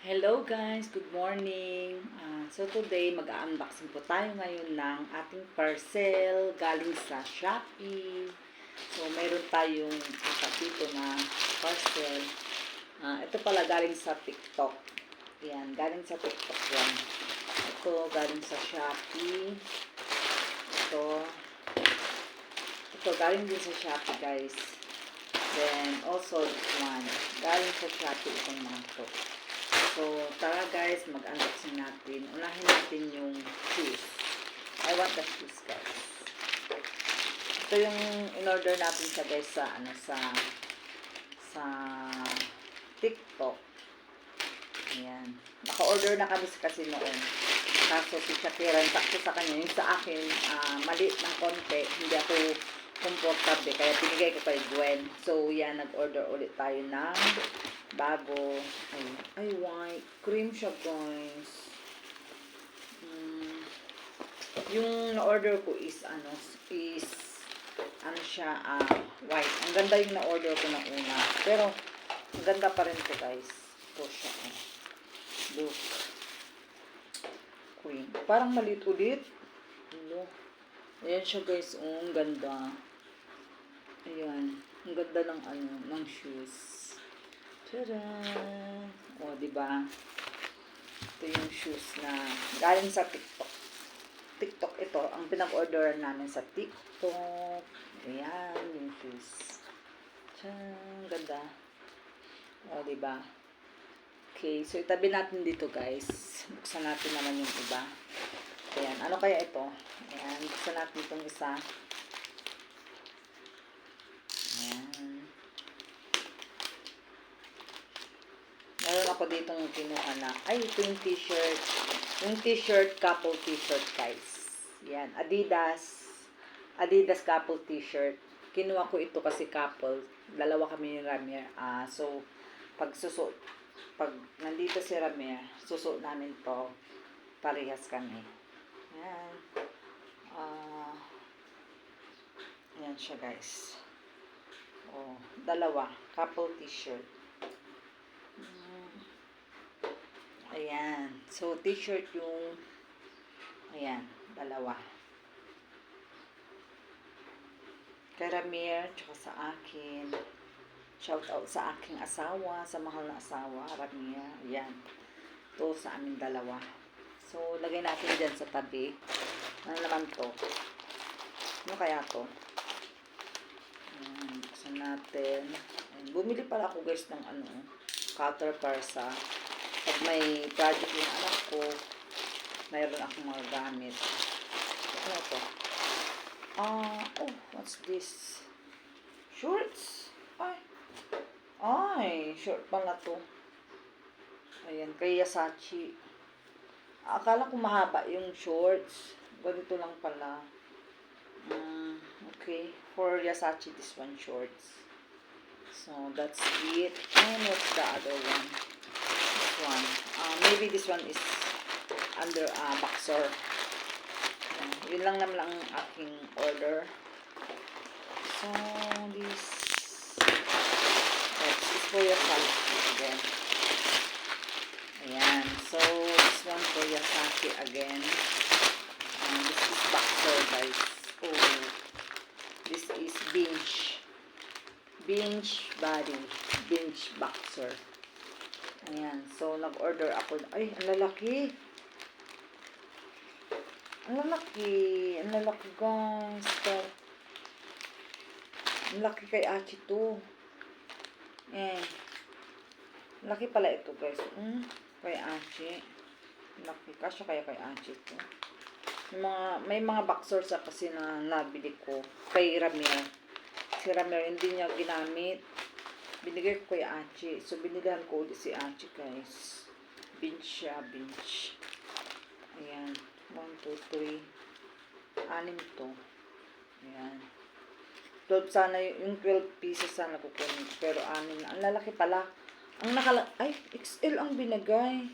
Hello guys, good morning. So today mag-unboxing po tayo ngayon ng ating parcel galing sa Shopee. So meron tayong dito na parcel. Ito pala galing sa TikTok. Yan, galing sa TikTok yan. Ito galing sa Shopee. Ito galing din sa Shopee guys. Then also this one, galing sa Shopee itong mga to. So, tara guys, mag-unboxing natin. Unahin natin yung shoes. I want the shoes guys. Ito yung in-order natin siya guys sa sa TikTok. Ayan. Naka-order na kami kasi noon. Kaso si Shakira, sakto sa kanya. Yung sa akin, maliit ng konti. Hindi ako comfortable. Kaya pinigay ko kay Gwen. So, yan, nag-order ulit tayo ng bago. Ay, white. Cream siya, guys. Yung na-order ko is siya, white. Ang ganda yung na-order ko na una. Pero, ang ganda pa rin to, guys. Ito siya, look. Cream. Parang maliit ulit. Hello. Ayan siya, guys. Ang ganda. Ayan. Ang ganda ng shoes. Tada! O, diba? Ito yung shoes na galing sa TikTok. TikTok ito. Ang pinag-orderan namin sa TikTok. Ayan, yung shoes. Tiyang, ganda. O, diba? Okay, so itabi natin dito, guys. Buksan natin naman yung iba. Ayan, ano kaya ito? Ayan, buksan natin itong isa. Ayan. Meron ako ditong kinuha na. Ay, ito yung t-shirt. Yung t-shirt, couple t-shirt, guys. Yan. Adidas couple t-shirt. Kinuha ko ito kasi couple. Dalawa kami ni Ramir. So, pag nandito si Ramir, susuot namin to. Parehas kami. Yan. Yan siya, guys. Oh, dalawa. Couple t-shirt. Ayan. So, t-shirt yung ayan, dalawa. Kay Ramir, tsaka sa akin. Shout out sa aking asawa, sa mahal na asawa, Ramir. Ayan. Ito sa amin dalawa. So, lagay natin dyan sa tabi. Ano naman to? Ano kaya to? Ayan. Buksan natin. Ayan. Bumili pala ako guys ng cutter para sa pag may project yung anak ko, mayroon akong mga gamit. Ano to? Oh, what's this? Shorts? Ay, short pala to. Ayan, kay Yasachi. Akala ko mahaba yung shorts. Ganito lang pala. Okay, for Yasachi, this one shorts. So, that's it. And what's the other one? One. Maybe this one is under boxer. Yun lang naman ang aking order. So, this is for Yasaki again. Ayan. So, this one for Yasaki again. This is boxer, guys. Oh, this is Binge body. Binge boxer. Ayan. So, nag-order ako. Ay, ang lalaki. Ang lalaki. Ang lalaki, guys. Ang laki kay Achi to. Ayan. Laki pala ito, guys. Kay Achi. Laki. Kasya kaya kay Achi to. May mga boxers kasi na nabili ko. Kay Ramir. Si Ramir, hindi niya ginamit. Binigay ko kay Achi. So, binilihan ko ulit si Achi, guys. Binge siya, binge. Ayan. 1, 2, 3. 6 to. Ayan. 12 sana, yung 12 pieces sana kukunin ko. Pero 6 na. Ang lalaki pala. Ay, XL ang binigay.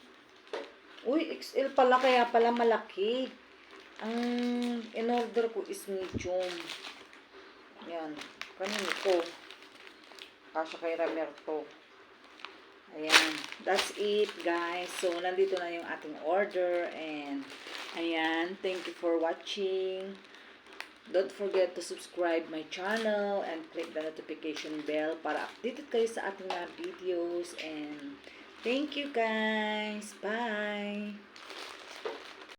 Uy, XL pala. Kaya pala malaki. Ang in-order ko is medium. Ayan. Kanino ko? Kasya kay Ramir to. Ayan. That's it, guys. So, nandito na yung ating order. And, ayan. Thank you for watching. Don't forget to subscribe my channel and click the notification bell para updated kayo sa ating mga videos. And, thank you, guys. Bye!